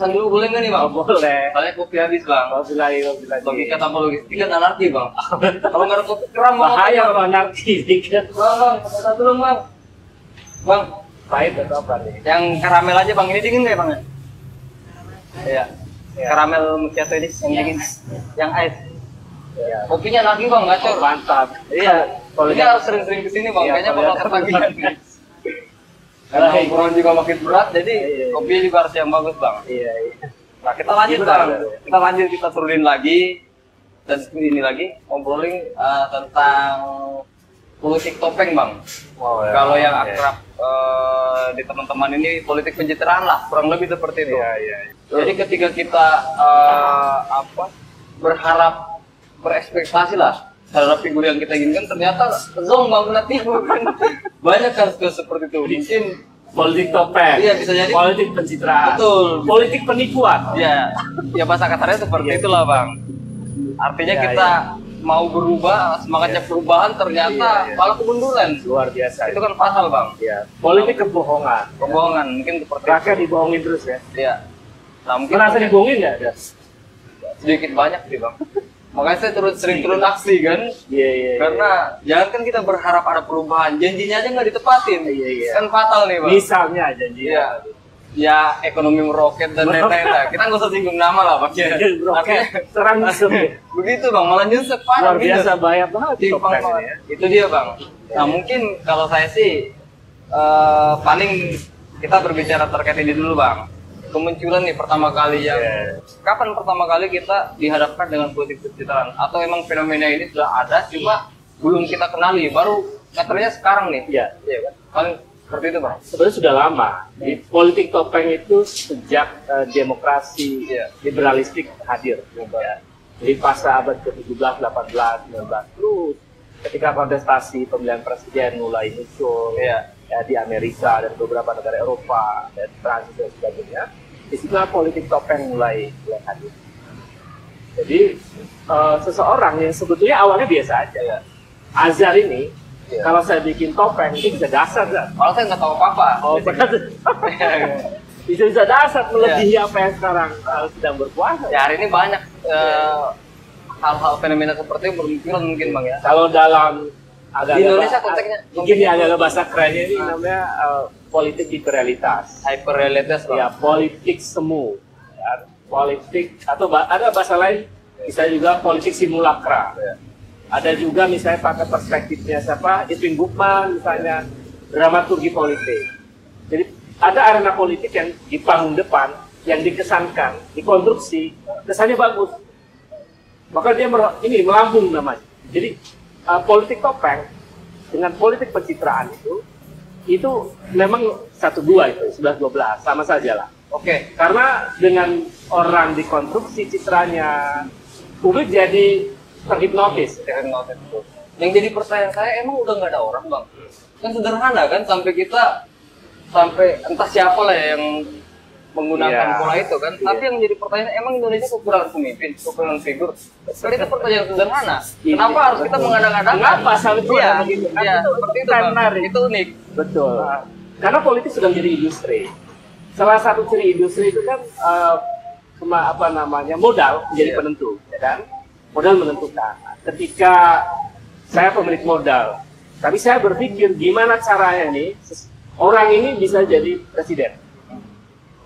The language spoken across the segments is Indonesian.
pesan dulu boleh nggak nih bang? Oh, boleh. Soalnya kopi habis bang. Kopi lagi. Logika tanpa logistik kan anarki bang. Kalau nggak ada kopi keram bang. Bahaya kalau anarki dikit. Bang, satu dong bang. Bang, Pahit atau apa nih? yang karamel aja bang, ini dingin nggak bang? Iya. Karamel macchiato ini yang dingin, yang ice. Iya. Kopinya lagi bang, gacor. Mantap. Iya. Kalau Ini harus sering-sering kesini bang, Iya, kayaknya kalau bakal lihat- ketagihan. Karena ukuran juga makin berat, jadi Iya. kopinya juga harus yang bagus bang. Iya. Nah kita lanjut Gimana, bang, ya? kita lanjut, kita turunin lagi dan ini lagi ngobrolin tentang politik topeng bang. Oh, ya. Kalau yang Iya. akrab di teman-teman ini politik pencitraan lah, kurang lebih seperti itu. Iya. Jadi ketika kita berharap, berekspektasi lah terhadap figur yang kita inginkan, ternyata zong bang, kena tipu kan. Banyak kan seperti itu. Mungkin Politik topeng. Iya, bisa jadi. Politik pencitraan. Betul. Politik penipuan. ya bahasa kasarnya seperti Iya. itulah bang. Artinya Iya, kita mau berubah, semangatnya perubahan, ternyata Iya. malah kemunduran. Luar biasa. Itu kan fatal bang. Iya. Politik kebohongan. Kebohongan mungkin seperti Rakyat dibohongin terus ya. Iya. Nah mungkin Merasa dibohongin nggak ada? sedikit banyak sih bang. Makanya saya sering turun aksi kan. Iya. Karena jangan kan kita berharap ada perubahan, janjinya aja nggak ditepatin. Iya. Kan fatal nih bang. Misalnya janji. Iya. Ya ekonomi meroket dan lain-lain lah. Kita nggak usah singgung nama lah bang. Oke. Serang musuh. Begitu bang, malah nyesek parah Luar biasa banyak banget Timpang topeng banget. ini ya. Itu dia bang. Nah mungkin kalau saya sih paling kita berbicara terkait ini dulu bang. Kemunculan nih pertama kali yang kapan pertama kali kita dihadapkan dengan politik pencitraan, atau emang fenomena ini sudah ada cuma belum kita kenali, baru katanya sekarang nih. Iya. Iya kan? Paling seperti itu bang. Sebenarnya sudah lama. Di politik topeng itu sejak demokrasi Iya. liberalistik hadir. Ya. Jadi fase abad ke-17, 18, 19 terus ketika kontestasi pemilihan presiden mulai muncul Iya. ya, di Amerika dan beberapa negara Eropa dan Prancis dan sebagainya, disitulah politik topeng mulai hadir. Jadi seseorang yang sebetulnya awalnya biasa aja. Iya. Azhar ini, Iya. kalau saya bikin topeng itu bisa dasar kan? Malah saya nggak tahu apa-apa. Oh, bisa dasar melebihi apa yang sekarang sedang berkuasa. Ya hari ini banyak hal-hal fenomena seperti itu bermunculan mungkin bang ya. Kalau dalam agak Di Indonesia konteksnya mungkin ya agak bahasa kerennya ini namanya politik hiperrealitas. Hyperrealitas bang. Ya, politik semu. Ya, politik atau ada bahasa lain bisa juga politik simulakra. Ya. Ada juga misalnya pakai perspektifnya siapa? Irving Goffman misalnya, dramaturgi politik. Jadi ada arena politik yang di panggung depan yang dikesankan, dikonstruksi, kesannya bagus. Maka dia ini melambung namanya. Jadi politik topeng dengan politik pencitraan itu memang 1-2 itu, 11-12 sama saja lah. Oke. Karena dengan orang dikonstruksi citranya, publik jadi terhipnotis. Yang jadi pertanyaan saya, emang udah nggak ada orang bang? Kan sederhana kan, sampai entah siapa lah yang menggunakan Iya. pola itu kan. Iya. Tapi yang jadi pertanyaan, emang Indonesia kekurangan pemimpin, kekurangan figur? Seperti itu pertanyaan sederhana. Iya. Kenapa harus kita mengadakan-adakan? Kenapa sampai itu Iya, ada begitu? Kan iya, itu seperti itu kan bang. menarik. Itu unik. Betul. Karena politik sudah menjadi industri. Salah satu ciri industri itu kan modal menjadi Iya. penentu, ya kan? Modal menentukan. Ketika saya pemilik modal, tapi saya berpikir gimana caranya nih orang ini bisa jadi presiden,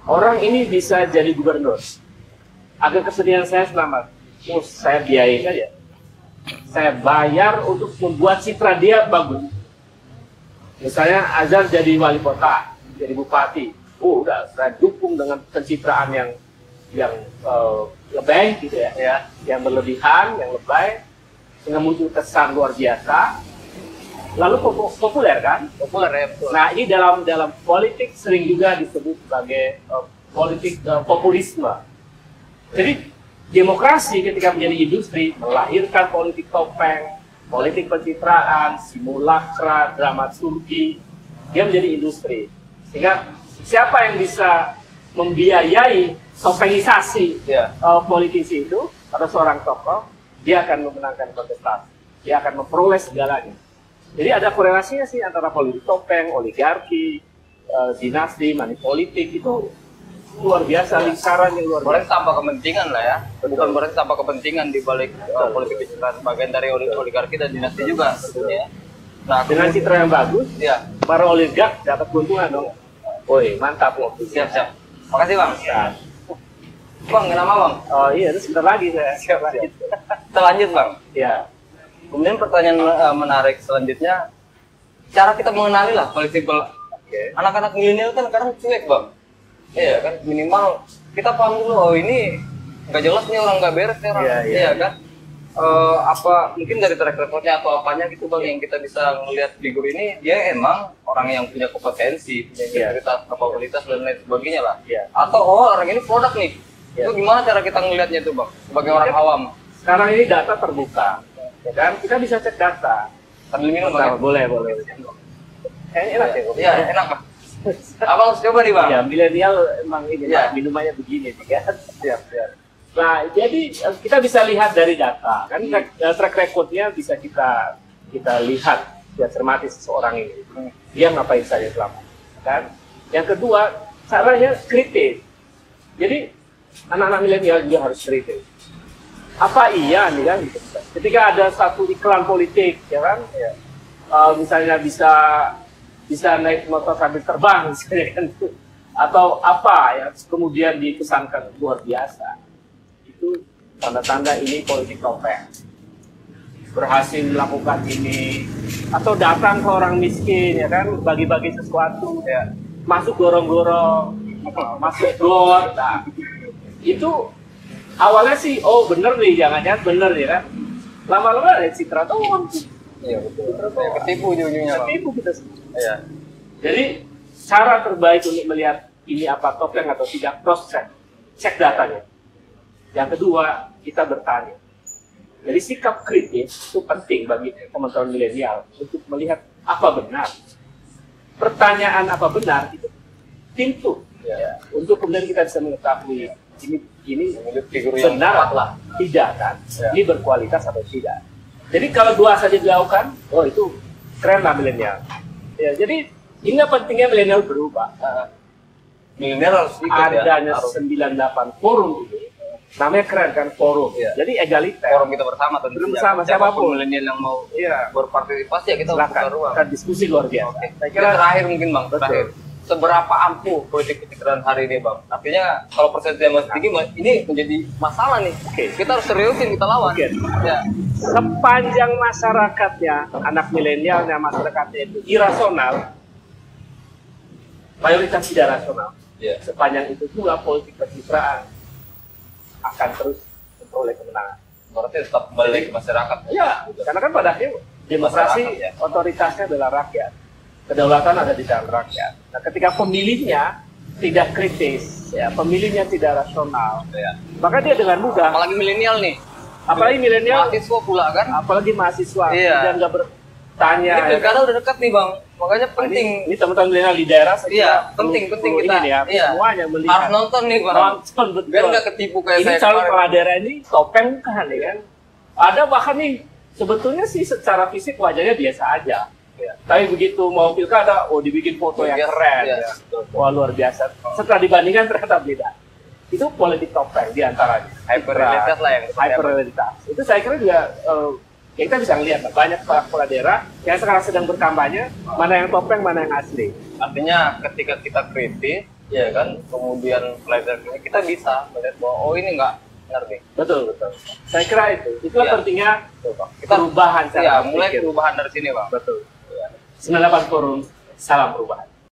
orang ini bisa jadi gubernur. Agak kesedihan saya selamat, saya biayain aja, saya bayar untuk membuat citra dia bagus. Misalnya Azhar jadi wali kota, jadi bupati, udah saya dukung dengan pencitraan yang lebay gitu ya, yang berlebihan, yang lebay, sehingga muncul kesan luar biasa, lalu populer kan? Populer ya, betul. Nah ini dalam politik sering juga disebut sebagai politik populisme. Jadi demokrasi ketika menjadi industri melahirkan politik topeng, politik pencitraan, simulakra, dramaturgi, dia menjadi industri. Sehingga siapa yang bisa membiayai topengisasi politisi itu atau seorang tokoh, dia akan memenangkan kontestasi, dia akan memperoleh segalanya. Jadi ada korelasinya sih antara politik topeng, oligarki, dinasti, money politik itu luar biasa, lingkaran yang luar Berarti biasa. tanpa kepentingan lah ya. Betul. Bukan berarti tanpa kepentingan di balik politik pencitraan, bagian dari oligarki dan dinasti juga tentunya. Nah, Dengan citra yang bagus, ya, para oligark dapat keuntungan dong. Woi, mantap loh. siap. Makasih Bang. Ya. Bang, kenapa Bang? Oh iya, itu sebentar lagi saya. Siap. Kita lanjut Bang. Ya. Kemudian pertanyaan menarik selanjutnya, cara kita mengenali lah paling simpel. Anak-anak milenial kan kadang cuek Bang. Iya kan, minimal kita paham dulu, oh ini nggak jelas nih orang, nggak beres nih orang. Iya kan. Apa mungkin dari track recordnya atau apanya gitu Bang yang kita bisa melihat figur ini, dia emang orang yang punya kompetensi, punya integritas, kapabilitas dan lain sebagainya lah. Atau orang ini produk nih. Itu gimana cara kita ngelihatnya tuh Bang sebagai orang awam? Sekarang ini data terbuka, ya kan? Kita bisa cek data. Sambil minum Bang. Boleh. Kayaknya enak ya. Iya, enak Bang. Abang harus coba nih Bang. Ya, milenial emang ini Ya. minumannya begini nih kan. Siap. Nah, jadi kita bisa lihat dari data kan, track recordnya bisa kita lihat, ya, cermati seseorang ini. Dia ngapain saja selama, kan? Yang kedua, caranya kritis. Jadi anak-anak milenial juga harus kritis. Apa iya nih kan? Ketika ada satu iklan politik, ya kan? Misalnya bisa naik motor sambil terbang, misalnya kan? Atau apa ya? Kemudian dipesankan luar biasa. Itu tanda-tanda ini politik topeng. Berhasil melakukan ini, atau datang ke orang miskin, ya kan, bagi-bagi sesuatu, ya, masuk gorong-gorong, masuk got. Nah, itu awalnya sih, oh bener nih, jangan-jangan bener ya kan. Lama-lama ada citra doang. Iya betul. Ya, ketipu ujung-ujungnya Bang. Ketipu kita semua. Iya. Jadi cara terbaik untuk melihat ini apa topeng atau tidak, cross check, cek datanya. Yang kedua, kita bertanya. Jadi sikap kritis itu penting bagi teman-teman milenial untuk melihat apa benar. Pertanyaan apa benar itu pintu untuk kemudian kita bisa mengetahui ini figur yang benar tepat lah. tidak kan? Ini berkualitas atau tidak. Jadi kalau dua saja dilakukan, oh itu keren lah milenial. Ya, jadi ini pentingnya milenial berubah. Milenial harus ikut Adanya harus 98 forum ini, namanya keren kan, forum. Jadi egaliter. forum kita bersama tentunya. Bersama siapapun milenial yang mau berpartisipasi ya kita silakan. buka ruang. Kita diskusi luar biasa. Oke. Saya Kira kira terakhir mungkin Bang, Betul. terakhir. Seberapa ampuh politik pencitraan hari ini Bang? Artinya kalau persepsi masih tinggi, ini menjadi masalah nih. Kita harus seriusin, kita lawan. Oke. Ya. sepanjang masyarakatnya, anak milenialnya, masyarakatnya itu irasional, mayoritas tidak rasional. Sepanjang itu juga politik pencitraan akan terus memperoleh kemenangan. Berarti tetap balik ke masyarakat. Ya, karena kan pada akhirnya demokrasi otoritasnya adalah rakyat. Kedaulatan ada di tangan rakyat. Nah, ketika pemilihnya tidak kritis, ya, pemilihnya tidak rasional, maka dia dengan mudah. Apalagi milenial nih. Apalagi milenial, mahasiswa pula kan. apalagi mahasiswa, Iya. dan nggak bertanya. Ini pilkada udah dekat nih Bang. Makanya penting. Ini teman-teman milenial di daerah, saya Iya, kira penting perlu kita. ini ya, Iya. semuanya melihat. Harus nonton nih Bang. Nonton, betul. Biar nggak ketipu kayak Ini saya calon kemarin. kepala daerah ini topeng kan, ya kan? Ada bahkan nih, sebetulnya sih secara fisik wajahnya biasa aja. Tapi begitu mau pilkada, oh dibikin foto yang keren. Ya. Wah luar biasa. Setelah dibandingkan ternyata beda. Itu politik topeng di antaranya. Hyperrealitas lah yang Hyperrealitas. Itu saya kira juga ya kita bisa melihat banyak kepala daerah yang sekarang sedang berkampanye, mana yang topeng, mana yang asli. Artinya ketika kita kritis, ya kan, kemudian pelajar kita bisa melihat bahwa oh ini nggak benar nih. Betul. Saya kira itu. Itulah pentingnya Kita perubahan cara mulai berpikir. perubahan dari sini Bang. Betul. 98 Forum, salam perubahan.